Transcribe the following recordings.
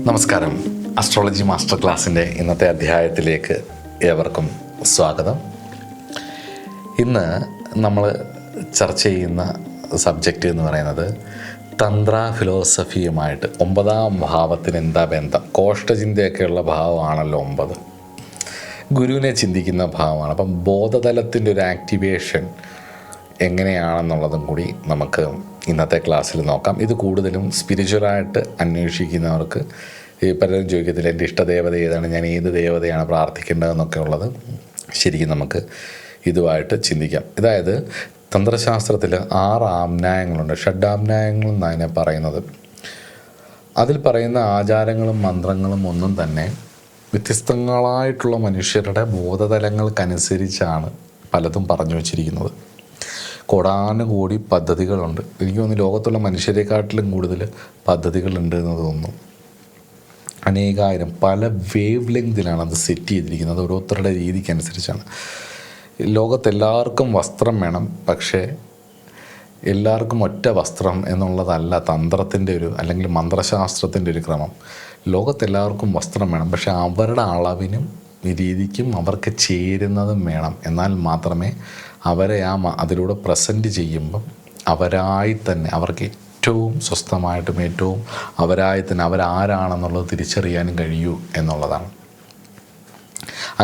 നമസ്കാരം. Astrology master ക്ലാസ്സിൻ്റെ ഇന്നത്തെ അധ്യായത്തിലേക്ക് ഏവർക്കും സ്വാഗതം. ഇന്ന് നമ്മൾ ചർച്ച ചെയ്യുന്ന സബ്ജക്റ്റ് എന്ന് പറയുന്നത് തന്ത്ര ഫിലോസഫിയുമായിട്ട് 9ാം ഭാവത്തിന് എന്താ ബന്ധം. കോഷ്ടചിന്തയൊക്കെയുള്ള ഭാവമാണല്ലോ 9. ഗുരുവിനെ ചിന്തിക്കുന്ന ഭാവമാണ്. അപ്പം ബോധതലത്തിൻ്റെ ഒരു ആക്ടിവേഷൻ എങ്ങനെയാണെന്നുള്ളതും കൂടി നമുക്ക് ഇന്നത്തെ ക്ലാസ്സിൽ നോക്കാം. ഇത് കൂടുതലും സ്പിരിച്വലായിട്ട് അന്വേഷിക്കുന്നവർക്ക് പലരും ചോദിക്കത്തില്ല എൻ്റെ ഇഷ്ടദേവത ഏതാണ്, ഞാൻ ഏത് ദേവതയാണ് പ്രാർത്ഥിക്കേണ്ടതെന്നൊക്കെ ഉള്ളത് ശരിക്കും നമുക്ക് ഇതുമായിട്ട് ചിന്തിക്കാം. അതായത് തന്ത്രശാസ്ത്രത്തിൽ 6 ആമ്നായങ്ങളുണ്ട്. ഷഡ്ഡാമ്നായങ്ങൾ എന്നാണ് അതിനെ പറയുന്നത്. അതിൽ പറയുന്ന ആചാരങ്ങളും മന്ത്രങ്ങളും ഒന്നും തന്നെ വ്യത്യസ്തങ്ങളായിട്ടുള്ള മനുഷ്യരുടെ ബോധതലങ്ങൾക്കനുസരിച്ചാണ് പലതും പറഞ്ഞു വച്ചിരിക്കുന്നത്. കോടാനുകോടി പദ്ധതികളുണ്ട്. എനിക്ക് തോന്നുന്നു ലോകത്തുള്ള മനുഷ്യരെക്കാട്ടിലും കൂടുതൽ പദ്ധതികളുണ്ട് എന്ന് തോന്നുന്നു. അനേകായിരം പല വേവ് ലെങ്തിലാണ് അത് സെറ്റ് ചെയ്തിരിക്കുന്നത്. ഓരോരുത്തരുടെ രീതിക്കനുസരിച്ചാണ്. ലോകത്തെല്ലാവർക്കും വസ്ത്രം വേണം, പക്ഷേ എല്ലാവർക്കും ഒറ്റ വസ്ത്രം എന്നുള്ളതല്ല തന്ത്രത്തിൻ്റെ ഒരു അല്ലെങ്കിൽ മന്ത്രശാസ്ത്രത്തിൻ്റെ ഒരു ക്രമം. ലോകത്തെല്ലാവർക്കും വസ്ത്രം വേണം, പക്ഷേ അവരുടെ അളവിനും രീതിക്കും അവർക്ക് ചേരുന്നതും വേണം. എന്നാൽ മാത്രമേ അവരെ അതിലൂടെ പ്രസൻറ്റ് ചെയ്യുമ്പം അവരായി തന്നെ അവർക്ക് ഏറ്റവും സ്വസ്ഥമായിട്ടും ഏറ്റവും അവരായി തന്നെ അവരാരാണെന്നുള്ളത് തിരിച്ചറിയാനും കഴിയൂ എന്നുള്ളതാണ്.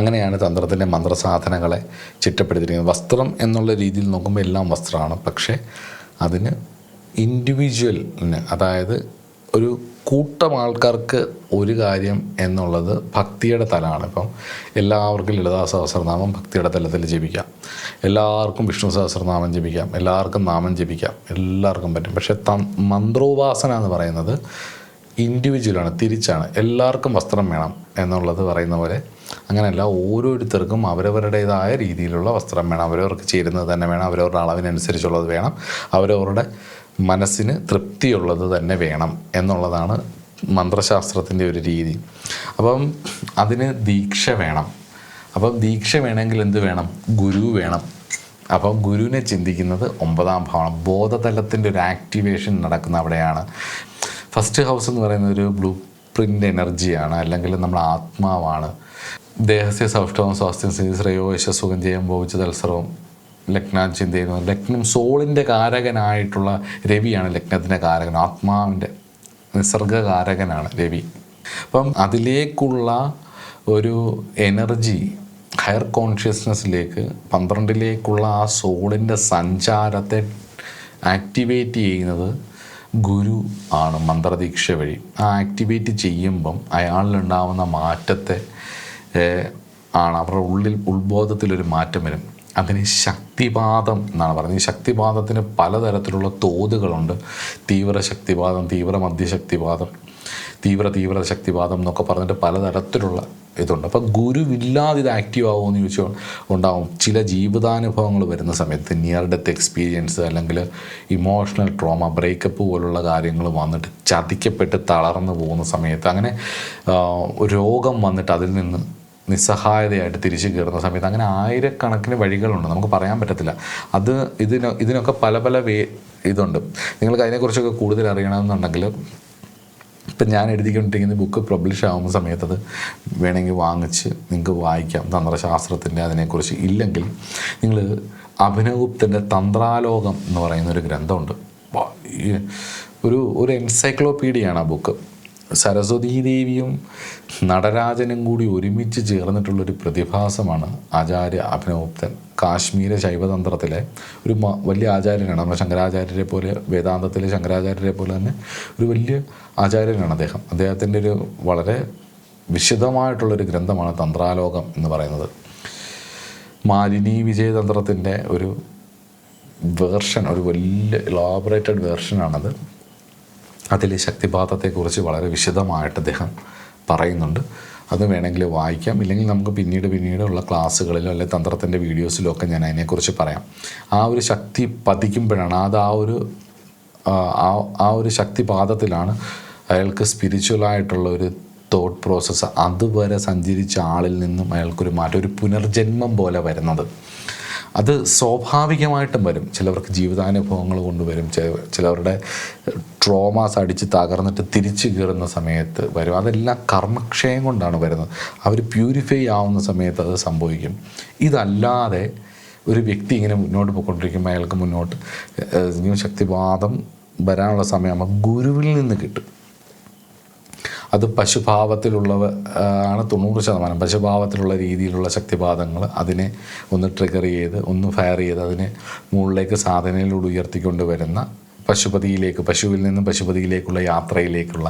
അങ്ങനെയാണ് തന്ത്രത്തിൻ്റെ മന്ത്രസാധനങ്ങളെ ചിട്ടപ്പെടുത്തിയിരിക്കുന്നത്. വസ്ത്രം എന്നുള്ള രീതിയിൽ നോക്കുമ്പോൾ എല്ലാം വസ്ത്രമാണ്, പക്ഷേ അതിന് ഇൻഡിവിജ്വലിന്, അതായത് ഒരു കൂട്ടം ആൾക്കാർക്ക് ഒരു കാര്യം എന്നുള്ളത് ഭക്തിയുടെ തലമാണ്. ഇപ്പം എല്ലാവർക്കും ലളിതാ സഹസ്രനാമം ഭക്തിയുടെ തലത്തിൽ ജപിക്കാം, എല്ലാവർക്കും വിഷ്ണു സഹസ്രനാമം ജപിക്കാം, എല്ലാവർക്കും നാമം ജപിക്കാം, എല്ലാവർക്കും പറ്റും. പക്ഷേ മന്ത്രോപാസന എന്ന് പറയുന്നത് ഇൻഡിവിജ്വലാണ്, തിരിച്ചാണ്. എല്ലാവർക്കും വസ്ത്രം വേണം എന്നുള്ളത് പറയുന്ന പോലെ അങ്ങനെയല്ല. ഓരോരുത്തർക്കും അവരവരുടേതായ രീതിയിലുള്ള വസ്ത്രം വേണം, അവരവർക്ക് ചേരുന്നത് തന്നെ വേണം, അവരവരുടെ അളവിനനുസരിച്ചുള്ളത് വേണം, അവരവരുടെ മനസ്സിന് തൃപ്തിയുള്ളത് തന്നെ വേണം എന്നുള്ളതാണ് മന്ത്രശാസ്ത്രത്തിൻ്റെ ഒരു രീതി. അപ്പം അതിന് ദീക്ഷ വേണം. അപ്പം ദീക്ഷ വേണമെങ്കിൽ എന്ത് വേണം? ഗുരു വേണം. അപ്പം ഗുരുവിനെ ചിന്തിക്കുന്നത് 9ാം ഭാവമാണ്. ബോധതലത്തിൻ്റെ ഒരു ആക്ടിവേഷൻ നടക്കുന്ന അവിടെയാണ്. ഫസ്റ്റ് ഹൗസ് എന്ന് പറയുന്നത് ഒരു ബ്ലൂ പ്രിൻ്റ് എനർജിയാണ്, അല്ലെങ്കിൽ നമ്മുടെ ആത്മാവാണ്. ദേഹസ്യ സൗഷ്ഠവം സ്വാസ്ഥ്യം സ്ഥിതി ശ്രേയോ യശസ്സുഖം ജയം ഭോവിച്ച തത്സർവം ലഗ്നം ചിന്തയുന്നു. ലഗ്നം സോളിൻ്റെ കാരകനായിട്ടുള്ള രവിയാണ്. ലഗ്നത്തിൻ്റെ കാരകൻ ആത്മാവിൻ്റെ നിസർഗകാരകനാണ് രവി. അപ്പം അതിലേക്കുള്ള ഒരു എനർജി ഹയർ കോൺഷ്യസ്നെസ്സിലേക്ക് 12ലേക്കുള്ള ആ സോളിൻ്റെ സഞ്ചാരത്തെ ആക്ടിവേറ്റ് ചെയ്യുന്നത് ഗുരു ആണ് മന്ത്രദീക്ഷ വഴി. ആ ആക്ടിവേറ്റ് ചെയ്യുമ്പം അയാളിലുണ്ടാവുന്ന മാറ്റത്തെ ആണ് അവരുടെ ഉൾബോധത്തിലൊരു മാറ്റം വരും. അതിന് ശക്തിപാതം എന്നാണ് പറയുന്നത്. ഈ ശക്തിപാതത്തിന് പലതരത്തിലുള്ള തോതുകളുണ്ട്. തീവ്ര ശക്തിപാതം, തീവ്ര മധ്യശക്തിപാതം, തീവ്ര ശക്തിപാതം എന്നൊക്കെ പറഞ്ഞിട്ട് പലതരത്തിലുള്ള ഇതുണ്ട്. അപ്പോൾ ഗുരുവില്ലാതെ ഇത് ആക്റ്റീവ് ആകുമെന്ന് ചോദിച്ചാൽ ഉണ്ടാവും. ചില ജീവിതാനുഭവങ്ങൾ വരുന്ന സമയത്ത് നിയർ ഡെത്ത് എക്സ്പീരിയൻസ്, അല്ലെങ്കിൽ ഇമോഷണൽ ട്രോമ, ബ്രേക്കപ്പ് പോലുള്ള കാര്യങ്ങൾ വന്നിട്ട് ചതിക്കപ്പെട്ട് തളർന്നു പോകുന്ന സമയത്ത്, അങ്ങനെ രോഗം വന്നിട്ട് അതിൽ നിന്ന് നിസ്സഹായതയായിട്ട് തിരിച്ചു കയറുന്ന സമയത്ത്, അങ്ങനെ ആയിരക്കണക്കിന് വഴികളുണ്ട്, നമുക്ക് പറയാൻ പറ്റത്തില്ല. ഇതിനൊക്കെ പല ഇതുണ്ട്. നിങ്ങൾക്ക് അതിനെക്കുറിച്ചൊക്കെ കൂടുതൽ അറിയണമെന്നുണ്ടെങ്കിൽ ഇപ്പം ഞാൻ എഴുതിക്കൊണ്ടിരിക്കുന്ന ബുക്ക് പബ്ലിഷ് ആകുന്ന സമയത്ത് അത് വേണമെങ്കിൽ വാങ്ങിച്ച് നിങ്ങൾക്ക് വായിക്കാം. തന്ത്രശാസ്ത്രത്തിൻ്റെ അതിനെക്കുറിച്ച്. ഇല്ലെങ്കിൽ നിങ്ങൾ അഭിനവഗുപ്തൻ്റെ തന്ത്രാലോകം എന്ന് പറയുന്നൊരു ഗ്രന്ഥമുണ്ട്. ഒരു എൻസൈക്ലോപീഡിയയാണ് ആ ബുക്ക്. സരസ്വതീ ദേവിയും നടരാജനും കൂടി ഒരുമിച്ച് ചേർന്നിട്ടുള്ളൊരു പ്രതിഭാസമാണ് ആചാര്യ അഭിനവഗുപ്തൻ. കാശ്മീര ശൈവതന്ത്രത്തിലെ ഒരു വലിയ ആചാര്യനാണ്. നമ്മുടെ ശങ്കരാചാര്യരെ പോലെ, വേദാന്തത്തിലെ ശങ്കരാചാര്യരെ പോലെ തന്നെ ഒരു വലിയ ആചാര്യനാണ് അദ്ദേഹം. അദ്ദേഹത്തിൻ്റെ ഒരു വളരെ വിശദമായിട്ടുള്ളൊരു ഗ്രന്ഥമാണ് തന്ത്രാലോകം എന്ന് പറയുന്നത്. മാലിനി വിജയതന്ത്രത്തിൻ്റെ ഒരു വേർഷൻ, ഒരു വലിയ ഇലാബറേറ്റഡ് വേർഷനാണത്. അതിൽ ശക്തിപാതത്തെക്കുറിച്ച് വളരെ വിശദമായിട്ട് അദ്ദേഹം പറയുന്നുണ്ട്. അത് വേണമെങ്കിൽ വായിക്കാം. ഇല്ലെങ്കിൽ നമുക്ക് പിന്നീടുള്ള ക്ലാസ്സുകളിലോ അല്ലെങ്കിൽ തന്ത്രത്തിൻ്റെ വീഡിയോസിലോ ഒക്കെ ഞാൻ അതിനെക്കുറിച്ച് പറയാം. ആ ഒരു ശക്തി പതിക്കുമ്പോഴാണ് അത് ആ ഒരു ശക്തിപാതത്തിലാണ് അയാൾക്ക് സ്പിരിച്വലായിട്ടുള്ള ഒരു തോട്ട് പ്രോസസ്സ് അതുവരെ സഞ്ചരിച്ച ആളിൽ നിന്നും അയാൾക്കൊരു മാറ്റം, ഒരു പുനർജന്മം പോലെ വരുന്നത്. അത് സ്വാഭാവികമായിട്ടും വരും. ചിലവർക്ക് ജീവിതാനുഭവങ്ങൾ കൊണ്ടുവരും, ചിലവരുടെ ട്രോമാസ് അടിച്ച് തകർന്നിട്ട് തിരിച്ചു കയറുന്ന സമയത്ത് വരും. അതെല്ലാം കർമ്മക്ഷയം കൊണ്ടാണ് വരുന്നത്. അവർ പ്യൂരിഫൈ ആവുന്ന സമയത്ത് അത് സംഭവിക്കും. ഇതല്ലാതെ ഒരു വ്യക്തി ഇങ്ങനെ മുന്നോട്ട് പോയിക്കൊണ്ടിരിക്കുമ്പോൾ അയാൾക്ക് മുന്നോട്ട് ശക്തിവാദം വരാനുള്ള സമയമാകുമ്പോൾ ഗുരുവിൽ നിന്ന് കിട്ടും. അത് പശുഭാവത്തിലുള്ളവ ആണ് 90%. പശുഭാവത്തിലുള്ള രീതിയിലുള്ള ശക്തിപാതങ്ങൾ അതിനെ ഒന്ന് ട്രിഗർ ചെയ്ത് ഒന്ന് ഫയർ ചെയ്ത് അതിനെ മുകളിലേക്ക് സാധനയിലൂടെ ഉയർത്തിക്കൊണ്ട് വരുന്ന പശുവിൽ നിന്നും പശുപതിയിലേക്കുള്ള യാത്രയിലേക്കുള്ള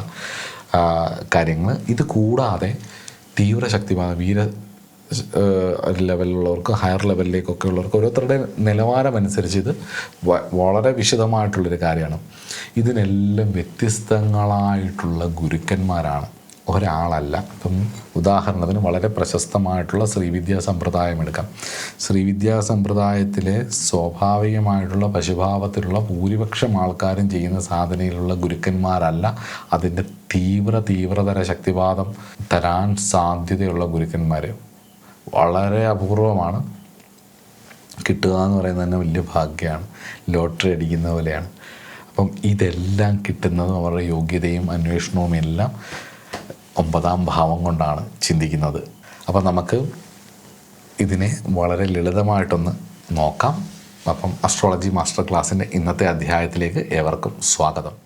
കാര്യങ്ങൾ. ഇത് കൂടാതെ തീവ്ര ശക്തിപാത ലെവലിലുള്ളവർക്ക് ഹയർ ലെവലിലേക്കൊക്കെ ഉള്ളവർക്ക് ഓരോരുത്തരുടെ നിലവാരം അനുസരിച്ച് ഇത് വളരെ വിശദമായിട്ടുള്ളൊരു കാര്യമാണ്. ഇതിനെല്ലാം വ്യത്യസ്തങ്ങളായിട്ടുള്ള ഗുരുക്കന്മാരാണ്, ഒരാളല്ല. ഇപ്പം ഉദാഹരണത്തിന് വളരെ പ്രശസ്തമായിട്ടുള്ള ശ്രീവിദ്യാ സമ്പ്രദായം എടുക്കാം. ശ്രീവിദ്യാ സമ്പ്രദായത്തിലെ സ്വാഭാവികമായിട്ടുള്ള പശുഭാവത്തിലുള്ള ഭൂരിപക്ഷം ആൾക്കാരും ചെയ്യുന്ന സാധനയിലുള്ള ഗുരുക്കന്മാരല്ല അതിൻ്റെ തീവ്രതര ശക്തിവാദം തരാൻ സാധ്യതയുള്ള ഗുരുക്കന്മാർ. വളരെ അപൂർവമാണ്. കിട്ടുക എന്ന് പറയുന്നത് തന്നെ വലിയ ഭാഗ്യമാണ്, ലോട്ടറി അടിക്കുന്ന പോലെയാണ്. അപ്പം ഇതെല്ലാം കിട്ടുന്നതും അവരുടെ യോഗ്യതയും അന്വേഷണവും എല്ലാം 9ാം ഭാവം കൊണ്ടാണ് ചിന്തിക്കുന്നത്. അപ്പം നമുക്ക് ഇതിനെ വളരെ ലളിതമായിട്ടൊന്ന് നോക്കാം. അപ്പം അസ്ട്രോളജി മാസ്റ്റർ ക്ലാസ്സിൻ്റെ ഇന്നത്തെ അധ്യായത്തിലേക്ക് ഏവർക്കും സ്വാഗതം.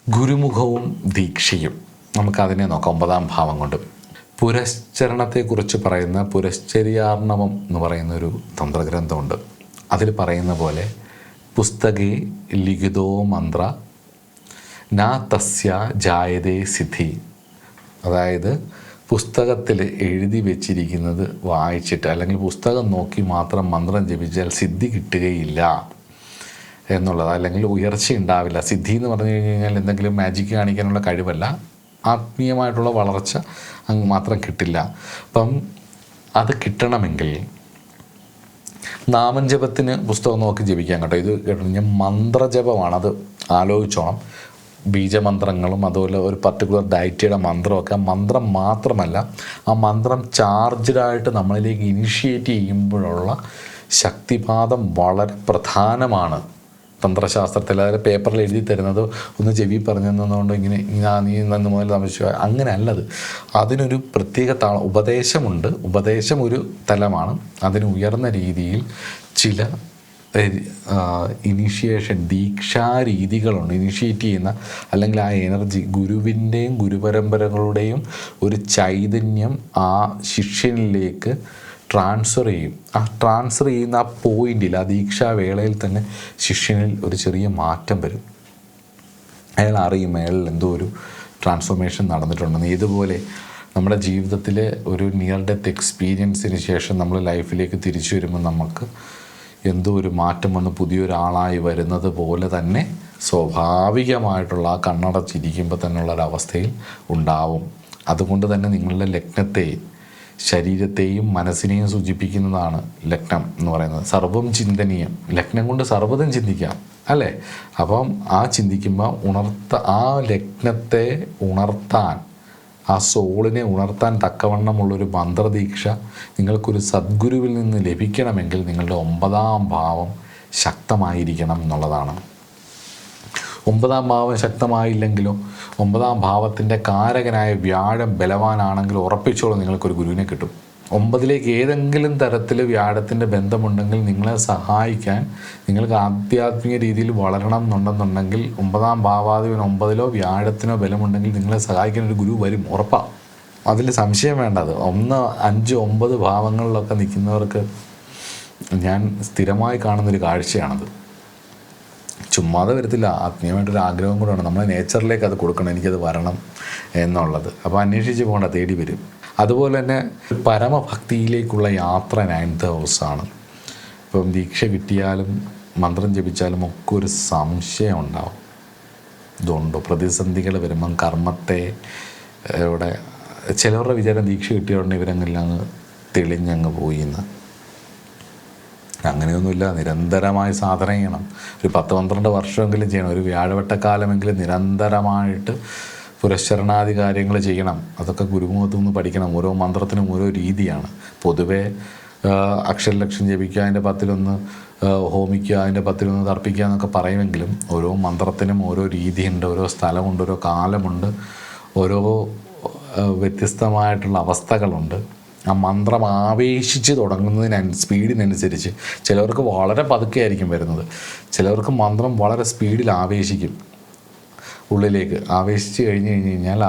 ഗുരുമുഖവും ദീക്ഷയും നമുക്കതിനെ നോക്കാം. 9ാം ഭാവം കൊണ്ട് പുരശ്ചരണത്തെക്കുറിച്ച് പറയുന്ന പുരശ്ചര്യാർണവം എന്ന് പറയുന്നൊരു തന്ത്രഗ്രന്ഥമുണ്ട്. അതിൽ പറയുന്ന പോലെ പുസ്തകേ ലിഖിതോ മന്ത്ര നാ തസ്യ ജായതേ സിദ്ധി. അതായത് പുസ്തകത്തിൽ എഴുതി വെച്ചിരിക്കുന്നത് വായിച്ചിട്ട് അല്ലെങ്കിൽ പുസ്തകം നോക്കി മാത്രം മന്ത്രം ജപിച്ചാൽ സിദ്ധി കിട്ടുകയില്ല എന്നുള്ളത്, അല്ലെങ്കിൽ ഉയർച്ച ഉണ്ടാവില്ല. സിദ്ധി എന്ന് പറഞ്ഞു കഴിഞ്ഞാൽ എന്തെങ്കിലും മാജിക്ക് കാണിക്കാനുള്ള കഴിവല്ല, ആത്മീയമായിട്ടുള്ള വളർച്ച അങ്ങ് മാത്രം കിട്ടില്ല. അപ്പം അത് കിട്ടണമെങ്കിൽ നാമജപത്തിന് പുസ്തകം നോക്കി ജപിക്കാൻ കേട്ടോ. ഇത് കേട്ടോ, മന്ത്രജപമാണ്, അത് ആലോചിച്ചോണം. ബീജമന്ത്രങ്ങളും അതുപോലെ ഒരു പർട്ടിക്കുലർ ഡയറ്റിയുടെ മന്ത്രമൊക്കെ മന്ത്രം മാത്രമല്ല, ആ മന്ത്രം ചാർജ്ഡായിട്ട് നമ്മളിലേക്ക് ഇനിഷ്യേറ്റ് ചെയ്യുമ്പോഴുള്ള ശക്തിപാതം വളരെ പ്രധാനമാണ് തന്ത്രശാസ്ത്രത്തിൽ. അതായത് പേപ്പറിൽ എഴുതി തരുന്നത് ഒന്ന് ചെവി പറഞ്ഞു തന്നതുകൊണ്ട് ഇങ്ങനെ നീ നന്ന് മുതൽ താമസിച്ചു അങ്ങനെ അല്ലത്. അതിനൊരു പ്രത്യേക ഉപദേശമുണ്ട്. ഉപദേശം ഒരു തലമാണ്. അതിന് ഉയർന്ന രീതിയിൽ ചില ഇനിഷ്യേഷൻ ദീക്ഷാരീതികളുണ്ട്. ഇനിഷ്യേറ്റ് ചെയ്യുന്ന അല്ലെങ്കിൽ ആ എനർജി ഗുരുവിൻ്റെയും ഗുരുപരമ്പരകളുടെയും ഒരു ചൈതന്യം ആ ശിഷ്യനിലേക്ക് ട്രാൻസ്ഫർ ചെയ്യും. ആ ട്രാൻസ്ഫർ ചെയ്യുന്ന ആ പോയിന്റിൽ, ആ ദീക്ഷാവേളയിൽ തന്നെ ശിഷ്യനിൽ ഒരു ചെറിയ മാറ്റം വരും. അയാൾ അറിയും അയാളിൽ എന്തോ ഒരു ട്രാൻസ്ഫോർമേഷൻ നടന്നിട്ടുണ്ടെന്ന്. ഇതുപോലെ നമ്മുടെ ജീവിതത്തിലെ ഒരു നിയർ ഡെത്ത് എക്സ്പീരിയൻസിന് ശേഷം നമ്മൾ ലൈഫിലേക്ക് തിരിച്ചു വരുമ്പോൾ നമുക്ക് എന്തോ ഒരു മാറ്റം വന്ന് പുതിയൊരാളായി വരുന്നത് പോലെ തന്നെ സ്വാഭാവികമായിട്ടുള്ള ആ കണ്ണടച്ചിരിക്കുമ്പോൾ തന്നെയുള്ളൊരവസ്ഥയിൽ ഉണ്ടാവും. അതുകൊണ്ട് തന്നെ നിങ്ങളുടെ ലഗ്നത്തെയും ശരീരത്തെയും മനസ്സിനെയും സൂചിപ്പിക്കുന്നതാണ് ലഗ്നം എന്ന് പറയുന്നത്. സർവം ചിന്തനീയം. ലഗ്നം കൊണ്ട് സർവ്വതും ചിന്തിക്കാം അല്ലേ? അപ്പം ആ ചിന്തിക്കുമ്പോൾ ആ ലഗ്നത്തെ ഉണർത്താൻ, ആ സോളിനെ ഉണർത്താൻ തക്കവണ്ണമുള്ളൊരു മന്ത്രദീക്ഷ നിങ്ങൾക്കൊരു സദ്ഗുരുവിൽ നിന്ന് ലഭിക്കണമെങ്കിൽ നിങ്ങളുടെ 9ാം ഭാവം ശക്തമായിരിക്കണം എന്നുള്ളതാണ്. 9ാം ഭാവം ശക്തമായില്ലെങ്കിലോ 9ാം ഭാവത്തിൻ്റെ കാരകനായ വ്യാഴം ബലവാനാണെങ്കിൽ ഉറപ്പിച്ചോളം നിങ്ങൾക്കൊരു ഗുരുവിനെ കിട്ടും. 9ലേക്ക് ഏതെങ്കിലും തരത്തിൽ വ്യാഴത്തിൻ്റെ ബന്ധമുണ്ടെങ്കിൽ നിങ്ങളെ സഹായിക്കാൻ, നിങ്ങൾക്ക് ആധ്യാത്മിക രീതിയിൽ വളരണം എന്നുണ്ടെന്നുണ്ടെങ്കിൽ 9ാം ഭാവാധിപൻ 9ലോ വ്യാഴത്തിനോ ബലമുണ്ടെങ്കിൽ നിങ്ങളെ സഹായിക്കാൻ ഒരു ഗുരു വരും, ഉറപ്പാണ്. അതിൽ സംശയം വേണ്ടത്. 1, 5, 9 ഭാവങ്ങളിലൊക്കെ നിൽക്കുന്നവർക്ക് ഞാൻ സ്ഥിരമായി കാണുന്നൊരു കാഴ്ചയാണത്. ചുമ്മാതെ വരത്തില്ല, ആത്മീയമായിട്ടൊരു ആഗ്രഹം കൂടെയാണ്. നമ്മളെ നേച്ചറിലേക്ക് അത് കൊടുക്കണം, എനിക്കത് വരണം എന്നുള്ളത്. അപ്പോൾ അന്വേഷിച്ച് പോകേണ്ട, തേടി വരും. അതുപോലെ തന്നെ പരമഭക്തിയിലേക്കുള്ള യാത്ര 9th ഹൗസാണ്. ഇപ്പം ദീക്ഷ കിട്ടിയാലും മന്ത്രം ജപിച്ചാലും ഒക്കെ ഒരു സംശയം ഉണ്ടാവും. ഇതുണ്ടോ? പ്രതിസന്ധികൾ വരുമ്പം കർമ്മത്തെ ഇവിടെ ചിലവരുടെ വിചാരം ദീക്ഷ കിട്ടിയോണ്ട് ഇവരങ്ങെല്ലാം അങ്ങ് തെളിഞ്ഞങ്ങ് പോയി എന്ന്. അങ്ങനെയൊന്നുമില്ല. നിരന്തരമായി സാധന ചെയ്യണം. ഒരു 10-12 വർഷമെങ്കിലും ചെയ്യണം. ഒരു വ്യാഴവട്ടക്കാലമെങ്കിലും നിരന്തരമായിട്ട് പുരസ്ചരണാദി കാര്യങ്ങൾ ചെയ്യണം. അതൊക്കെ ഗുരുമുഖത്തു നിന്ന് പഠിക്കണം. ഓരോ മന്ത്രത്തിനും ഓരോ രീതിയാണ്. പൊതുവേ അക്ഷരലക്ഷം ജപിക്കുക, അതിൻ്റെ 10-1 ഹോമിക്കുക, അതിൻ്റെ 10-1 തർപ്പിക്കുക എന്നൊക്കെ പറയുമെങ്കിലും ഓരോ മന്ത്രത്തിനും ഓരോ രീതിയുണ്ട്, ഓരോ സ്ഥലമുണ്ട്, ഓരോ കാലമുണ്ട്, ഓരോ വ്യത്യസ്തമായിട്ടുള്ള അവസ്ഥകളുണ്ട്. ആ മന്ത്രം ആവേശിച്ച് സ്പീഡിനനുസരിച്ച് ചിലവർക്ക് വളരെ പതുക്കെ ആയിരിക്കും വരുന്നത്. ചിലവർക്ക് മന്ത്രം വളരെ സ്പീഡിൽ ആവേശിക്കും. ഉള്ളിലേക്ക് ആവേശിച്ച് കഴിഞ്ഞാൽ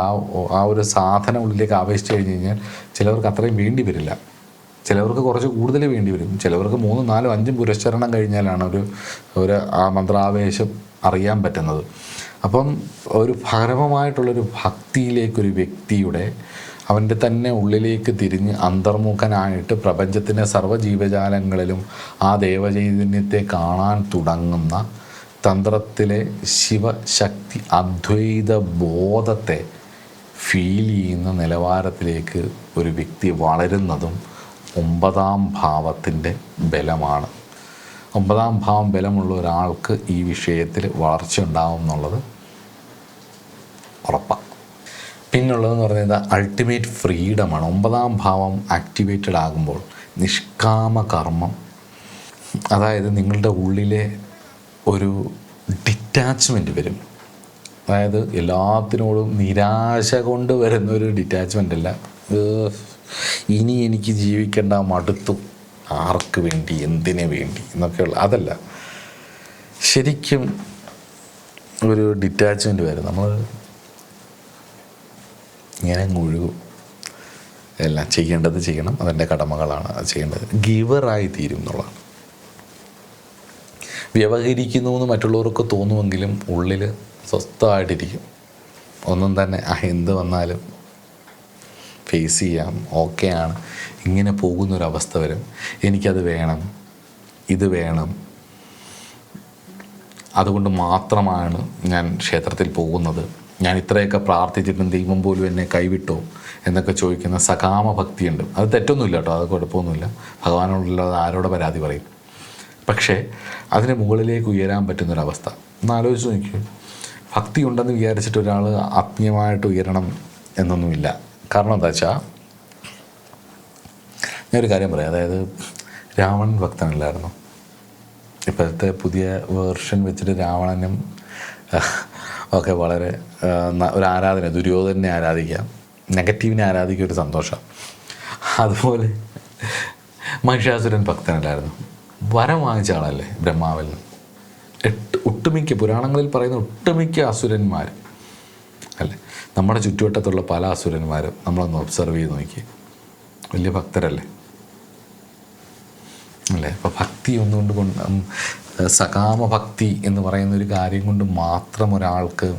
ആ ഒരു സാധന ഉള്ളിലേക്ക് ആവേശിച്ച് കഴിഞ്ഞാൽ ചിലവർക്ക് അത്രയും വേണ്ടി വരില്ല. ചിലവർക്ക് കുറച്ച് കൂടുതൽ വേണ്ടി വരും. ചിലവർക്ക് 3, 4, 5 പുരസ്ചരണം കഴിഞ്ഞാലാണ് ഒരു ആ മന്ത്രാവേശം അറിയാൻ പറ്റുന്നത്. അപ്പം ഒരു പരമമായിട്ടുള്ളൊരു ഭക്തിയിലേക്കൊരു വ്യക്തിയുടെ അവൻ്റെ തന്നെ ഉള്ളിലേക്ക് തിരിഞ്ഞ് അന്തർമുഖനായിട്ട് പ്രപഞ്ചത്തിൻ്റെ സർവ്വജീവജാലങ്ങളിലും ആ ദേവചൈതന്യത്തെ കാണാൻ തുടങ്ങുന്ന തന്ത്രത്തിലെ ശിവശക്തി അദ്വൈത ബോധത്തെ ഫീൽ ചെയ്യുന്ന നിലവാരത്തിലേക്ക് ഒരു വ്യക്തി വളരുന്നതും 9-ാം ഭാവത്തിൻ്റെ ബലമാണ്. 9-ാം ഭാവം ബലമുള്ള ഒരാൾക്ക് ഈ വിഷയത്തിൽ വളർച്ച ഉണ്ടാവും എന്നുള്ളത് ഉറപ്പാണ്. പിന്നുള്ളതെന്ന് പറയുന്നത് അൾട്ടിമേറ്റ് ഫ്രീഡമാണ്. 9-ാം ഭാവം ആക്ടിവേറ്റഡ് ആകുമ്പോൾ നിഷ്കാമ കർമ്മം, അതായത് നിങ്ങളുടെ ഉള്ളിലെ ഒരു ഡിറ്റാച്ച്മെൻറ്റ് വരും. അതായത് എല്ലാത്തിനോടും നിരാശ കൊണ്ട് വരുന്നൊരു ഡിറ്റാച്ച്മെൻ്റ് അല്ല, ഇനി എനിക്ക് ജീവിക്കേണ്ട മടുത്തു, ആർക്ക് വേണ്ടി, എന്തിനു വേണ്ടി എന്നൊക്കെയുള്ള അതല്ല. ശരിക്കും ഒരു ഡിറ്റാച്ച്മെൻറ്റ് വരും. നമ്മൾ ഇങ്ങനെ ഒഴുകും. എല്ലാം ചെയ്യേണ്ടത് ചെയ്യണം, അതെൻ്റെ കടമകളാണ്, അത് ചെയ്യേണ്ടത്. ഗിവറായി തീരും എന്നുള്ളതാണ്. വ്യവഹരിക്കുന്നു എന്ന് മറ്റുള്ളവർക്ക് തോന്നുമെങ്കിലും ഉള്ളിൽ സ്വസ്ഥമായിട്ടിരിക്കും. ഒന്നും തന്നെ എന്ത് വന്നാലും ഫേസ് ചെയ്യാം, ഓക്കെയാണ്, ഇങ്ങനെ പോകുന്നൊരവസ്ഥ വരും. എനിക്കത് വേണം, ഇത് വേണം, അതുകൊണ്ട് മാത്രമാണ് ഞാൻ ക്ഷേത്രത്തിൽ പോകുന്നത്, ഞാൻ ഇത്രയൊക്കെ പ്രാർത്ഥിച്ചിട്ടും ദൈവം പോലും എന്നെ കൈവിട്ടോ എന്നൊക്കെ ചോദിക്കുന്ന സകാമ ഭക്തിയുണ്ട്. അത് തെറ്റൊന്നുമില്ല കേട്ടോ, അത് കുഴപ്പമൊന്നുമില്ല. ഭഗവാനോടുള്ളത് ആരോടെ പരാതി പറയും. പക്ഷേ അതിന് മുകളിലേക്ക് ഉയരാൻ പറ്റുന്നൊരവസ്ഥ ഒന്ന് ആലോചിച്ച് നോക്കൂ. ഭക്തി ഉണ്ടെന്ന് വിചാരിച്ചിട്ട് ഒരാൾ ആത്മീയമായിട്ട് ഉയരണം എന്നൊന്നുമില്ല. കാരണം എന്താ വെച്ചാൽ, ഞാനൊരു കാര്യം പറയാം. അതായത് രാവണൻ ഭക്തനല്ലായിരുന്നു. ഇപ്പോഴത്തെ പുതിയ വേർഷൻ വെച്ചിട്ട് രാവണനും ഒക്കെ വളരെ ഒരു ആരാധന, ദുര്യോധനെ ആരാധിക്കാം, നെഗറ്റീവിനെ ആരാധിക്കുക, ഒരു സന്തോഷം. അതുപോലെ മഹിഷാസുരൻ ഭക്തനല്ലായിരുന്നു. വരം വാങ്ങിച്ച ആളല്ലേ ബ്രഹ്മാവിൽ നിന്ന്. ഒട്ടുമിക്ക പുരാണങ്ങളിൽ പറയുന്ന ഒട്ടുമിക്ക അസുരന്മാർ അല്ലേ, നമ്മുടെ ചുറ്റുവട്ടത്തുള്ള പല അസുരന്മാരും നമ്മളൊന്ന് ഒബ്സർവ് ചെയ്ത് നോക്കി, വലിയ ഭക്തരല്ലേ അല്ലേ. അപ്പോൾ ഭക്തി ഒന്നുകൊണ്ട് സകാമ ഭക്തി എന്ന് പറയുന്നൊരു കാര്യം കൊണ്ട് മാത്രം ഒരാൾക്ക്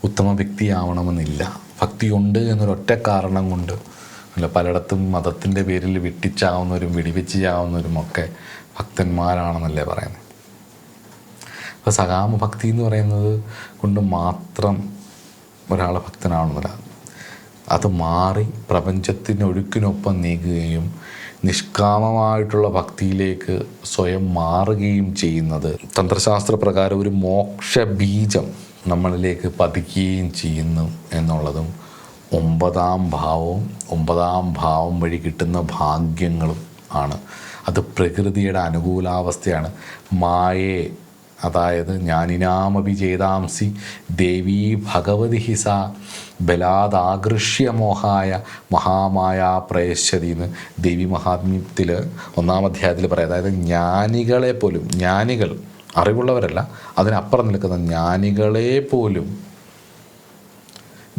ഉത്തമ വ്യക്തിയാവണമെന്നില്ല. ഭക്തിയുണ്ട് എന്നൊരൊറ്റ കാരണം കൊണ്ട് അല്ല, പലയിടത്തും മതത്തിൻ്റെ പേരിൽ വെട്ടിച്ചാവുന്നവരും വെടിവെച്ച് ചാവുന്നവരും ഒക്കെ ഭക്തന്മാരാണെന്നല്ലേ പറയുന്നത്. അപ്പോൾ സകാമ ഭക്തി എന്ന് പറയുന്നത് കൊണ്ട് മാത്രം ഒരാൾ ഭക്തനാണെന്നില്ല. അത് മാറി പ്രപഞ്ചത്തിൻ്റെ ഒഴുക്കിനൊപ്പം നീങ്ങുകയും നിഷ്കാമമായിട്ടുള്ള ഭക്തിയിലേക്ക് സ്വയം മാറുകയും ചെയ്യുന്നത് തന്ത്രശാസ്ത്ര പ്രകാരം ഒരു മോക്ഷബീജം നമ്മളിലേക്ക് പതിക്കുകയും ചെയ്യുന്നു എന്നുള്ളതും 9-ാം ഭാവവും 9-ാം ഭാവം വഴി കിട്ടുന്ന ഭാഗ്യങ്ങളും ആണ്. അത് പ്രകൃതിയുടെ അനുകൂലാവസ്ഥയാണ്. മായേ, അതായത് ജ്ഞാനിനാമപി ചേതാംസി ദേവീ ഭഗവതി ഹിസ ബലാദാകൃഷ്യ മോഹായ മഹാമായ പ്രയശ്യതി എന്ന് ദേവി മഹാത്മ്യത്തിൽ 1-ാം അധ്യായത്തിൽ പറയാം. അതായത് ജ്ഞാനികളെ പോലും, ജ്ഞാനികൾ അറിവുള്ളവരല്ല, അതിനപ്പുറം നിൽക്കുന്ന ജ്ഞാനികളെ പോലും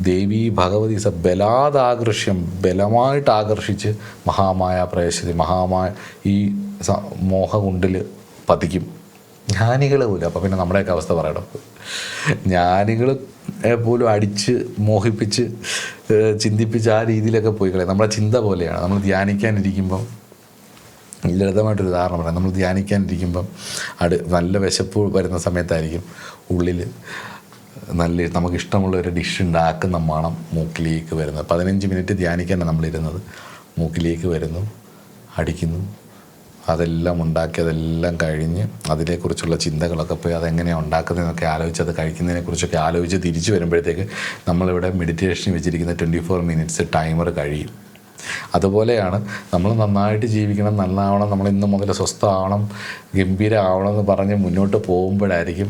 ദേവി ഭഗവതി സ ബലാദാകൃഷ്യം, ബലമായിട്ട് ആകർഷിച്ച് മഹാമായ പ്രയശ്യതി, മഹാമായ ഈ മോഹകുണ്ടിൽ പതിക്കും. ജ്ഞാനികൾ പോലും. അപ്പോൾ പിന്നെ നമ്മുടെയൊക്കെ അവസ്ഥ പറയണം. ജ്ഞാനികൾ പോലും അടിച്ച് മോഹിപ്പിച്ച് ചിന്തിപ്പിച്ച് ആ രീതിയിലൊക്കെ പോയി കളയും. നമ്മുടെ ചിന്ത പോലെയാണ്. നമ്മൾ ധ്യാനിക്കാനിരിക്കുമ്പം, ലളിതമായിട്ടൊരു ഉദാഹരണം പറയാം. നമ്മൾ ധ്യാനിക്കാനിരിക്കുമ്പം നല്ല വിശപ്പ് വരുന്ന സമയത്തായിരിക്കും ഉള്ളിൽ നമുക്കിഷ്ടമുള്ളൊരു ഡിഷ് ഉണ്ടാക്കുന്ന മണം മൂക്കിലേക്ക് വരുന്നത്. 15 മിനിറ്റ് ധ്യാനിക്കാനാണ് നമ്മളിരുന്നത്. മൂക്കിലേക്ക് വരുന്നു, അടിക്കുന്നു, അതെല്ലാം ഉണ്ടാക്കി അതെല്ലാം കഴിഞ്ഞ് അതിനെക്കുറിച്ചുള്ള ചിന്തകളൊക്കെ പോയി അതെങ്ങനെയാണ് ഉണ്ടാക്കുന്നതെന്നൊക്കെ ആലോചിച്ച് അത് കഴിക്കുന്നതിനെക്കുറിച്ചൊക്കെ ആലോചിച്ച് തിരിച്ചു വരുമ്പോഴത്തേക്ക് നമ്മളിവിടെ മെഡിറ്റേഷൻ വെച്ചിരിക്കുന്ന 24 മിനിറ്റ്സ് ടൈമർ കഴിയും. അതുപോലെയാണ് നമ്മൾ നന്നായിട്ട് ജീവിക്കണം, നന്നാവണം, നമ്മൾ ഇന്ന് മുതൽ സ്വസ്ഥമാവണം, ഗംഭീരമാവണം എന്ന് പറഞ്ഞ് മുന്നോട്ട് പോകുമ്പോഴായിരിക്കും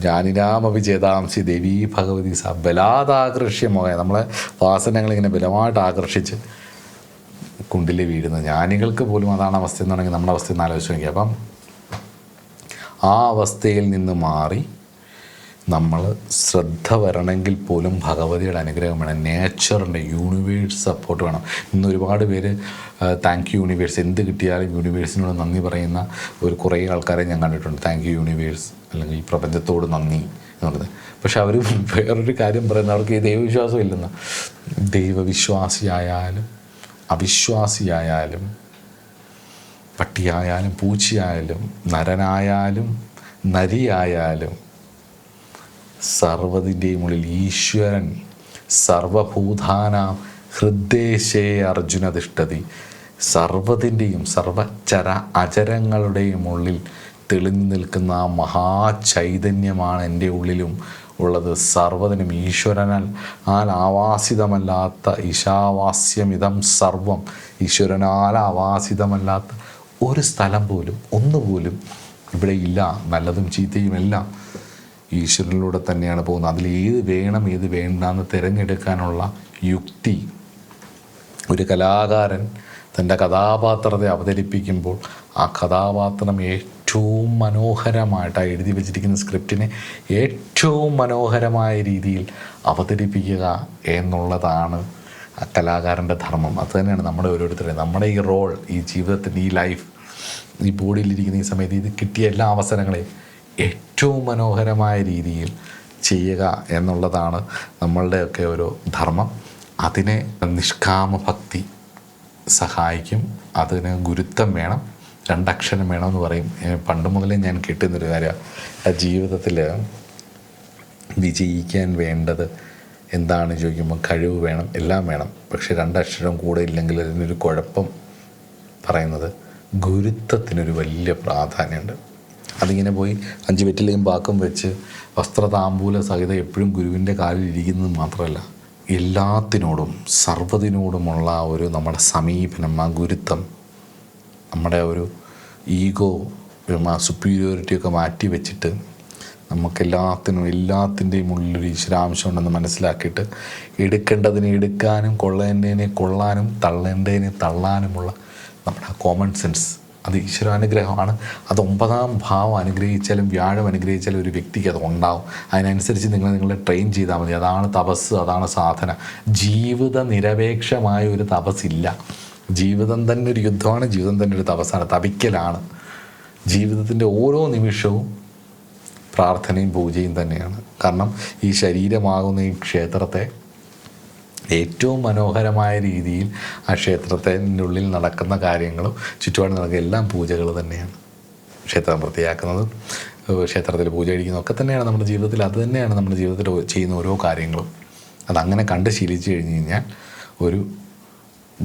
ജ്ഞാനിനാമപി ചേതാംസി ദേവീ ഭഗവതി സ ബലാതാകർഷ്യമോയ നമ്മളെ വാസനകളിങ്ങനെ ബലമായിട്ട് ആകർഷിച്ച് കുണ്ടിൽ വീഴുന്നത്. ജ്ഞാനികൾക്ക് പോലും അതാണ് അവസ്ഥ എന്നുണ്ടെങ്കിൽ നമ്മുടെ അവസ്ഥ ഒന്ന് ആലോചിച്ച് നോക്കി. അപ്പം ആ അവസ്ഥയിൽ നിന്ന് മാറി നമ്മൾ ശ്രദ്ധ വരണമെങ്കിൽ പോലും ഭഗവതിയുടെ അനുഗ്രഹം വേണം, നേച്ചറിൻ്റെ യൂണിവേഴ്സ് സപ്പോർട്ട് വേണം. ഇന്ന് ഒരുപാട് പേര് താങ്ക് യു യൂണിവേഴ്സ്, എന്ത് കിട്ടിയാലും യൂണിവേഴ്സിനോട് നന്ദി പറയുന്ന കുറേ ആൾക്കാരെ ഞാൻ കണ്ടിട്ടുണ്ട്. താങ്ക് യു യൂണിവേഴ്സ് അല്ലെങ്കിൽ ഈ പ്രപഞ്ചത്തോട് നന്ദി എന്നുള്ളത്. പക്ഷെ അവർ വേറൊരു കാര്യം പറയുന്നത് അവർക്ക് ഈ ദൈവവിശ്വാസം ഇല്ലെന്ന്. ദൈവവിശ്വാസിയായാലും അവിശ്വാസിയായാലും പട്ടിയായാലും പൂച്ചയായാലും നരനായാലും നരിയായാലും സർവ്വതിൻ്റെയും ഉള്ളിൽ ഈശ്വരൻ സർവഭൂതാനാം ഹൃദ്ദേശേ അർജുന തിഷ്ഠതി. സർവ്വതിൻ്റെയും സർവചര അചരങ്ങളുടെയും ഉള്ളിൽ തെളിഞ്ഞു നിൽക്കുന്ന ആ മഹാചൈതന്യമാണ് എൻ്റെ ഉള്ളിലും ഉള്ളത്. സർവ്വതിനും ഈശ്വരനാൽ ആവാസിതമല്ലാത്ത ഈശാവാസ്യമിതം സർവം, ഈശ്വരനാൽ ആവാസിതമല്ലാത്ത ഒരു സ്ഥലം പോലും ഒന്നുപോലും ഇവിടെ ഇല്ല. നല്ലതും ചീത്തയും എല്ലാം ഈശ്വരനിലൂടെ തന്നെയാണ് പോകുന്നത്. അതിൽ ഏത് വേണം ഏത് വേണ്ടെന്ന് തിരഞ്ഞെടുക്കാനുള്ള യുക്തി ഒരു കലാകാരൻ തൻ്റെ കഥാപാത്രത്തെ അവതരിപ്പിക്കുമ്പോൾ ആ കഥാപാത്രം ഏറ്റവും മനോഹരമായിട്ട് എഴുതി വച്ചിരിക്കുന്ന സ്ക്രിപ്റ്റിനെ ഏറ്റവും മനോഹരമായ രീതിയിൽ അവതരിപ്പിക്കുക എന്നുള്ളതാണ് ആ കലാകാരൻ്റെ ധർമ്മം. അത് തന്നെയാണ് നമ്മുടെ ഓരോരുത്തരുടെയും നമ്മുടെ ഈ റോൾ, ഈ ജീവിതത്തിൻ്റെ ഈ ലൈഫ്, ഈ ബോഡിയിലിരിക്കുന്ന ഈ സമയത്ത് ഇത് കിട്ടിയ എല്ലാ അവസരങ്ങളെയും ഏറ്റവും മനോഹരമായ രീതിയിൽ ചെയ്യുക എന്നുള്ളതാണ് നമ്മളുടെയൊക്കെ ഒരു ധർമ്മം. അതിനെ നിഷ്കാമ ഭക്തി സഹായിക്കും. അതിന് ഗുരുത്വം വേണം, 2 അക്ഷരം വേണമെന്ന് പറയും. പണ്ട് മുതലേ ഞാൻ കിട്ടുന്നൊരു കാര്യമാണ്. ജീവിതത്തിൽ വിജയിക്കാൻ വേണ്ടത് എന്താണ് ചോദിക്കുമ്പോൾ കഴിവ് വേണം, എല്ലാം വേണം. പക്ഷെ 2 അക്ഷരം കൂടെ ഇല്ലെങ്കിൽ അതിനൊരു കുഴപ്പം പറയുന്നത് ഗുരുത്വത്തിനൊരു വലിയ പ്രാധാന്യമുണ്ട്. അതിങ്ങനെ പോയി 5 വെറ്റിലയും പാക്കും വെച്ച് വസ്ത്രതാമ്പൂല സഹിതം എപ്പോഴും ഗുരുവിൻ്റെ കാലിൽ ഇരിക്കുന്നത് മാത്രമല്ല, എല്ലാത്തിനോടും സർവ്വതിനോടുമുള്ള ഒരു നമ്മുടെ സമീപനം, ആ ഗുരുത്വം, നമ്മുടെ ഒരു ഈഗോ, ആ സുപ്പീരിയോറിറ്റിയൊക്കെ മാറ്റി വെച്ചിട്ട് എല്ലാത്തിൻ്റെയും ഉള്ളിലൊരു ഈശ്വരാംശം ഉണ്ടെന്ന് മനസ്സിലാക്കിയിട്ട് എടുക്കേണ്ടതിനെ എടുക്കാനും കൊള്ളേണ്ടതിനെ കൊള്ളാനും തള്ളേണ്ടതിനെ തള്ളാനുമുള്ള നമ്മുടെ കോമൺ സെൻസ്, അത് ഈശ്വരാനുഗ്രഹമാണ്. അത് 9ാം ഭാവം അനുഗ്രഹിച്ചാലും വ്യാഴം അനുഗ്രഹിച്ചാലും ഒരു വ്യക്തിക്ക് അത് ഉണ്ടാവും. അതിനനുസരിച്ച് നിങ്ങളെ ട്രെയിൻ ചെയ്താൽ മതി. അതാണ് തപസ്, അതാണ് സാധന. ജീവിത നിരപേക്ഷമായ ഒരു തപസ്സില്ല. ജീവിതം തന്നെ ഒരു യുദ്ധമാണ്, ജീവിതം തന്നെ ഒരു തപസ്സാണ്, തപിക്കലാണ്. ജീവിതത്തിൻ്റെ ഓരോ നിമിഷവും പ്രാർത്ഥനയും പൂജയും തന്നെയാണ്. കാരണം ഈ ശരീരമാകുന്ന ഈ ക്ഷേത്രത്തെ ഏറ്റവും മനോഹരമായ രീതിയിൽ ആ ക്ഷേത്രത്തിൻ്റെ ഉള്ളിൽ നടക്കുന്ന കാര്യങ്ങളും ചുറ്റുപാട് നടക്കുന്ന എല്ലാം പൂജകൾ തന്നെയാണ്. ക്ഷേത്രം വൃത്തിയാക്കുന്നതും ക്ഷേത്രത്തിൽ പൂജ കഴിക്കുന്നതും ഒക്കെ തന്നെയാണ് നമ്മുടെ ജീവിതത്തിൽ. അത് തന്നെയാണ് നമ്മുടെ ജീവിതത്തിൽ ചെയ്യുന്ന ഓരോ കാര്യങ്ങളും. അതങ്ങനെ കണ്ട് ശീലിച്ചു കഴിഞ്ഞ് കഴിഞ്ഞാൽ ഒരു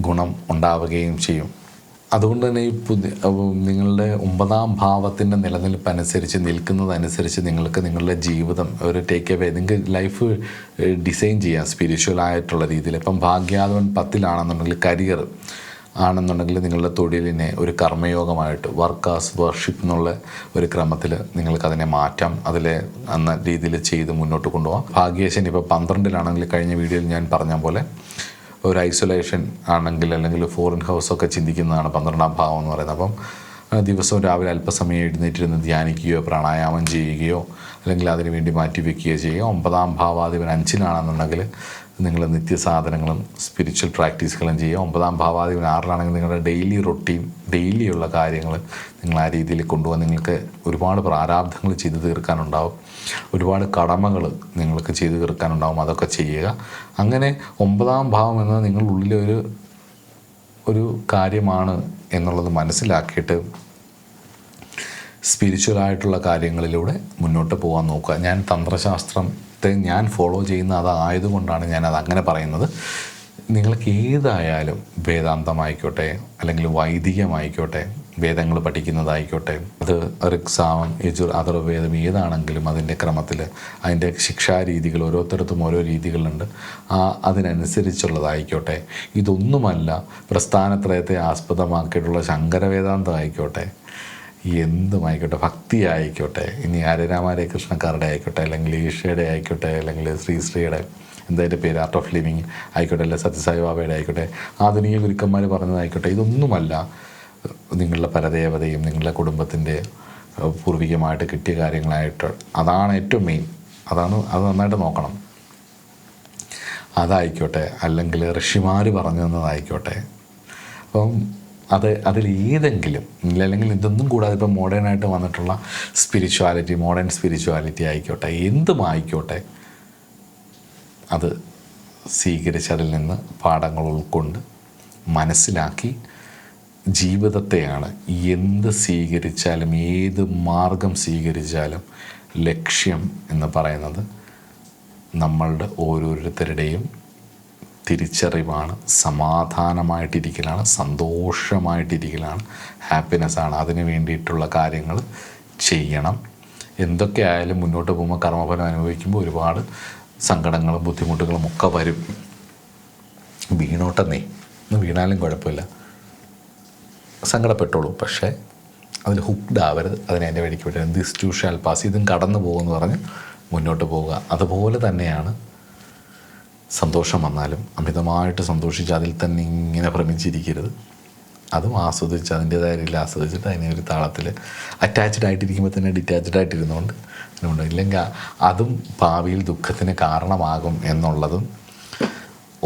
ഗുണം ഉണ്ടാവുകയും ചെയ്യും. അതുകൊണ്ട് തന്നെ ഈ നിങ്ങളുടെ 9ാം ഭാവത്തിൻ്റെ നിലനിൽപ്പ് അനുസരിച്ച് നിൽക്കുന്നതനുസരിച്ച് നിങ്ങൾക്ക് നിങ്ങളുടെ ജീവിതം ഒരു ടേക്ക് അവേ, നിങ്ങൾക്ക് ലൈഫ് ഡിസൈൻ ചെയ്യാം സ്പിരിച്വൽ ആയിട്ടുള്ള രീതിയിൽ. ഇപ്പം ഭാഗ്യാധവൻ 10-ലാണെന്നുണ്ടെങ്കിൽ കരിയർ ആണെന്നുണ്ടെങ്കിൽ നിങ്ങളുടെ തൊഴിലിനെ ഒരു കർമ്മയോഗമായിട്ട് വർക്ക് ആസ് വർഷിപ്പ് എന്നുള്ള ഒരു ക്രമത്തിൽ നിങ്ങൾക്കതിനെ മാറ്റാം. അതിലെ എന്ന രീതിയിൽ ചെയ്ത് മുന്നോട്ട് കൊണ്ടുപോകാം. ഭാഗ്യേശൻ ഇപ്പോൾ 12-ലാണെങ്കിൽ കഴിഞ്ഞ വീഡിയോയിൽ ഞാൻ പറഞ്ഞ പോലെ ഒരു ഐസൊലേഷൻ ആണെങ്കിൽ അല്ലെങ്കിൽ ഫോറിൻ ഹൗസൊക്കെ ചിന്തിക്കുന്നതാണ് 12ാം ഭാവം എന്ന് പറയുന്നത്. അപ്പം ദിവസവും രാവിലെ അല്പസമയം എഴുന്നേറ്റിരുന്ന് ധ്യാനിക്കുകയോ പ്രാണായാമം ചെയ്യുകയോ അല്ലെങ്കിൽ അതിനു വേണ്ടി മാറ്റി വയ്ക്കുകയോ ചെയ്യുക. 9ാം ഭാവാധിപൻ 5-ലാണെന്നുണ്ടെങ്കിൽ നിങ്ങൾ നിത്യസാധനങ്ങളും സ്പിരിച്വൽ പ്രാക്ടീസുകളും ചെയ്യുക. 9ാം ഭാവാധിപൻ 6-ലാണെങ്കിൽ നിങ്ങളുടെ ഡെയിലി റൊട്ടീൻ, ഡെയിലിയുള്ള കാര്യങ്ങൾ നിങ്ങൾ ആ രീതിയിൽ കൊണ്ടുപോകാൻ. നിങ്ങൾക്ക് ഒരുപാട് പ്രാരാബ്ധങ്ങൾ ചെയ്തു തീർക്കാനുണ്ടാവും, ഒരുപാട് കടമകൾ നിങ്ങൾക്ക് ചെയ്തു തീർക്കാനുണ്ടാവും. അതൊക്കെ ചെയ്യുക. അങ്ങനെ 9ാം ഭാവം എന്നത് നിങ്ങളുടെ ഉള്ളിലെ ഒരു കാര്യമാണ് എന്നുള്ളത് മനസ്സിലാക്കിയിട്ട് സ്പിരിച്വലായിട്ടുള്ള കാര്യങ്ങളിലൂടെ മുന്നോട്ട് പോകാൻ നോക്കുക. ഞാൻ തന്ത്രശാസ്ത്രത്തെ ഞാൻ ഫോളോ ചെയ്യുന്ന അതായതുകൊണ്ടാണ് ഞാനത് അങ്ങനെ പറയുന്നത്. നിങ്ങൾക്ക് ഏതായാലും വേദാന്തമായിക്കോട്ടെ അല്ലെങ്കിൽ വൈദികമായിക്കോട്ടെ, വേദങ്ങൾ പഠിക്കുന്നതായിക്കോട്ടെ, അത് ഋക്സാമം, യജുർ, അഥർവവേദം ഏതാണെങ്കിലും അതിൻ്റെ ക്രമത്തിൽ അതിൻ്റെ ശിക്ഷാരീതികൾ ഓരോരുത്തർക്കും ഓരോ രീതികളുണ്ട്. അതിനനുസരിച്ചുള്ളതായിക്കോട്ടെ. ഇതൊന്നുമല്ല പ്രസ്ഥാനത്രയത്തെ ആസ്പദമാക്കിയിട്ടുള്ള ശങ്കരവേദാന്തം ആയിക്കോട്ടെ, എന്തുമായിക്കോട്ടെ, ഭക്തി ആയിക്കോട്ടെ, ഇനി ഹരരാമ കൃഷ്ണക്കാരുടെ ആയിക്കോട്ടെ, അല്ലെങ്കിൽ ഈശയുടെ ആയിക്കോട്ടെ, അല്ലെങ്കിൽ ശ്രീയുടെ എന്തായാലും പേര് ആർട്ട് ഓഫ് ലിവിങ് ആയിക്കോട്ടെ, അല്ലെങ്കിൽ സത്യസായി ബാബയുടെ ആയിക്കോട്ടെ, ആധുനിക ഗുരുക്കന്മാർ പറഞ്ഞതായിക്കോട്ടെ, ഇതൊന്നുമല്ല നിങ്ങളുടെ പരദേവതയും നിങ്ങളുടെ കുടുംബത്തിൻ്റെ പൂർവികമായിട്ട് കിട്ടിയ കാര്യങ്ങളായിട്ട് അതാണ് ഏറ്റവും മെയിൻ. അത് നന്നായിട്ട് നോക്കണം. അതായിക്കോട്ടെ, അല്ലെങ്കിൽ ഋഷിമാർ പറഞ്ഞു തന്നതായിക്കോട്ടെ. അപ്പം അതിലേതെങ്കിലും അല്ലെങ്കിൽ ഇതൊന്നും കൂടാതെ ഇപ്പം മോഡേണായിട്ട് വന്നിട്ടുള്ള സ്പിരിച്വാലിറ്റി, മോഡേൺ സ്പിരിച്വാലിറ്റി ആയിക്കോട്ടെ, എന്തുമായിക്കോട്ടെ, അത് സ്വീകരിച്ച് അതിൽ നിന്ന് പാഠങ്ങൾ ഉൾക്കൊണ്ട് മനസ്സിലാക്കി ജീവിതത്തെയാണ് എന്ത് സ്വീകരിച്ചാലും ഏത് മാർഗം സ്വീകരിച്ചാലും ലക്ഷ്യം എന്ന് പറയുന്നത് നമ്മളുടെ ഓരോരുത്തരുടെയും തിരിച്ചറിവാണ്, സമാധാനമായിട്ടിരിക്കലാണ്, സന്തോഷമായിട്ടിരിക്കലാണ്, ഹാപ്പിനെസ്സാണ്. അതിന് വേണ്ടിയിട്ടുള്ള കാര്യങ്ങൾ ചെയ്യണം. എന്തൊക്കെ ആയാലും മുന്നോട്ട് പോകുമ്പോൾ കർമ്മഫലം അനുഭവിക്കുമ്പോൾ ഒരുപാട് സങ്കടങ്ങളും ബുദ്ധിമുട്ടുകളും ഒക്കെ വരും. വീണോട്ടെന്നേ, ഒന്ന് വീണാലും കുഴപ്പമില്ല, സങ്കടപ്പെട്ടോളൂ, പക്ഷേ അതിൽ ഹുക്ഡ് ആവരുത്. അതിനെ എൻ്റെ വഴിക്ക് വിട്ടത് ദിസ് ടു ഷാൽ പാസ്, ഇതും കടന്നു പോകുമെന്ന് പറഞ്ഞ് മുന്നോട്ട് പോവുക. അതുപോലെ തന്നെയാണ് സന്തോഷം വന്നാലും അമിതമായിട്ട് സന്തോഷിച്ച് അതിൽ തന്നെ ഇങ്ങനെ ഭ്രമിച്ചിരിക്കരുത്. അതും ആസ്വദിച്ച് അതിൻ്റേതായ രീതിയിൽ ആസ്വദിച്ചിട്ട് അതിനെ ഒരു താളത്തിൽ അറ്റാച്ച്ഡ് ആയിട്ടിരിക്കുമ്പോൾ തന്നെ ഡിറ്റാച്ച്ഡ് ആയിട്ടിരുന്നുകൊണ്ട് അതിനുണ്ട്. ഇല്ലെങ്കിൽ അതും ഭാവിയിൽ ദുഃഖത്തിന് കാരണമാകും എന്നുള്ളതും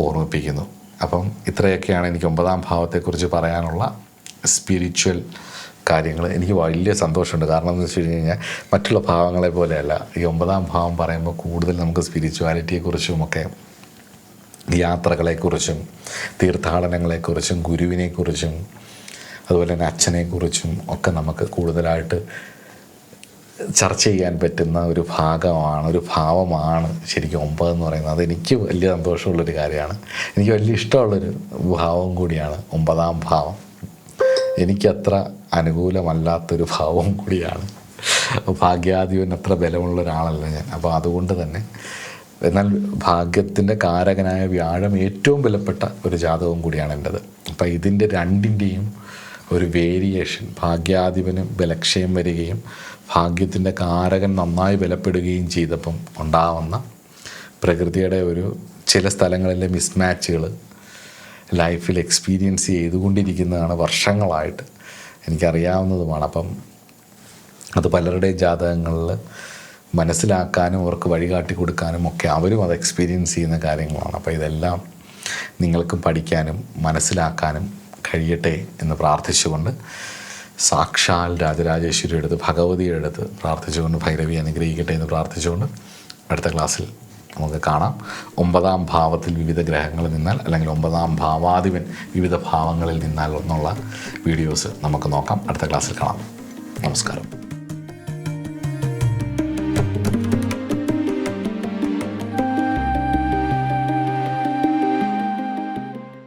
ഓർമ്മിപ്പിക്കുന്നു. അപ്പം ഇത്രയൊക്കെയാണ് എനിക്ക് 9-ാം ഭാവത്തെക്കുറിച്ച് പറയാനുള്ള സ്പിരിച്വൽ കാര്യങ്ങൾ. എനിക്ക് വലിയ സന്തോഷമുണ്ട്. കാരണം എന്ന് വെച്ച് കഴിഞ്ഞാൽ മറ്റുള്ള ഭാവങ്ങളെ പോലെയല്ല, ഈ 9-ാം ഭാവം പറയുമ്പോൾ കൂടുതൽ നമുക്ക് സ്പിരിച്വാലിറ്റിയെക്കുറിച്ചുമൊക്കെ, യാത്രകളെക്കുറിച്ചും തീർത്ഥാടനങ്ങളെക്കുറിച്ചും ഗുരുവിനെക്കുറിച്ചും അതുപോലെ തന്നെ അച്ഛനെക്കുറിച്ചും ഒക്കെ നമുക്ക് കൂടുതലായിട്ട് ചർച്ച ചെയ്യാൻ പറ്റുന്ന ഒരു ഭാവമാണ് ശരിക്കും 9 എന്ന് പറയുന്നത്. അതെനിക്ക് വലിയ സന്തോഷമുള്ളൊരു കാര്യമാണ്. എനിക്ക് വലിയ ഇഷ്ടമുള്ളൊരു ഭാവം കൂടിയാണ് 9-ാം ഭാവം. എനിക്കത്ര അനുകൂലമല്ലാത്തൊരു ഭാവം കൂടിയാണ്. ഭാഗ്യാധിപൻ അത്ര ബലമുള്ള ഒരാളല്ല ഞാൻ. അപ്പോൾ അതുകൊണ്ട് തന്നെ, എന്നാൽ ഭാഗ്യത്തിൻ്റെ കാരകനായ വ്യാഴം ഏറ്റവും ബലപ്പെട്ട ഒരു ജാതകം കൂടിയാണ് എൻ്റെത്. അപ്പം ഇതിൻ്റെ രണ്ടിൻ്റെയും ഒരു വേരിയേഷൻ, ഭാഗ്യാധിപന് ബലക്ഷയം വരികയും ഭാഗ്യത്തിൻ്റെ കാരകൻ നന്നായി ബലപ്പെടുകയും ചെയ്തപ്പം ഉണ്ടാവുന്ന പ്രകൃതിയുടെ ഒരു ചില സ്ഥലങ്ങളിലെ മിസ്മാച്ചുകൾ ലൈഫിൽ എക്സ്പീരിയൻസ് ചെയ്തുകൊണ്ടിരിക്കുന്നതാണ് വർഷങ്ങളായിട്ട്, എനിക്കറിയാവുന്നതുമാണ്. അപ്പം അത് പലരുടെയും ജാതകങ്ങളിൽ മനസ്സിലാക്കാനും അവർക്ക് വഴികാട്ടി കൊടുക്കാനും ഒക്കെ അവരും അത് എക്സ്പീരിയൻസ് ചെയ്യുന്ന കാര്യങ്ങളാണ്. അപ്പോൾ ഇതെല്ലാം നിങ്ങൾക്കും പഠിക്കാനും മനസ്സിലാക്കാനും കഴിയട്ടെ എന്ന് പ്രാർത്ഥിച്ചുകൊണ്ട്, സാക്ഷാൽ രാജരാജേശ്വരിയുടെ അടുത്ത്, ഭഗവതിയുടെ അടുത്ത് പ്രാർത്ഥിച്ചുകൊണ്ട്, ഭൈരവി അനുഗ്രഹിക്കട്ടെ എന്ന് പ്രാർത്ഥിച്ചുകൊണ്ട് അടുത്ത ക്ലാസ്സിൽ നമുക്ക് കാണാം. 9-ാം ഭാവത്തിൽ വിവിധ ഗ്രഹങ്ങൾ നിന്നാൽ, അല്ലെങ്കിൽ 9-ാം ഭാവാധിപൻ വിവിധ ഭാവങ്ങളിൽ നിന്നാൽ എന്നുള്ള വീഡിയോസ് നമുക്ക് നോക്കാം. അടുത്ത ക്ലാസ്സിൽ കാണാം. നമസ്കാരം.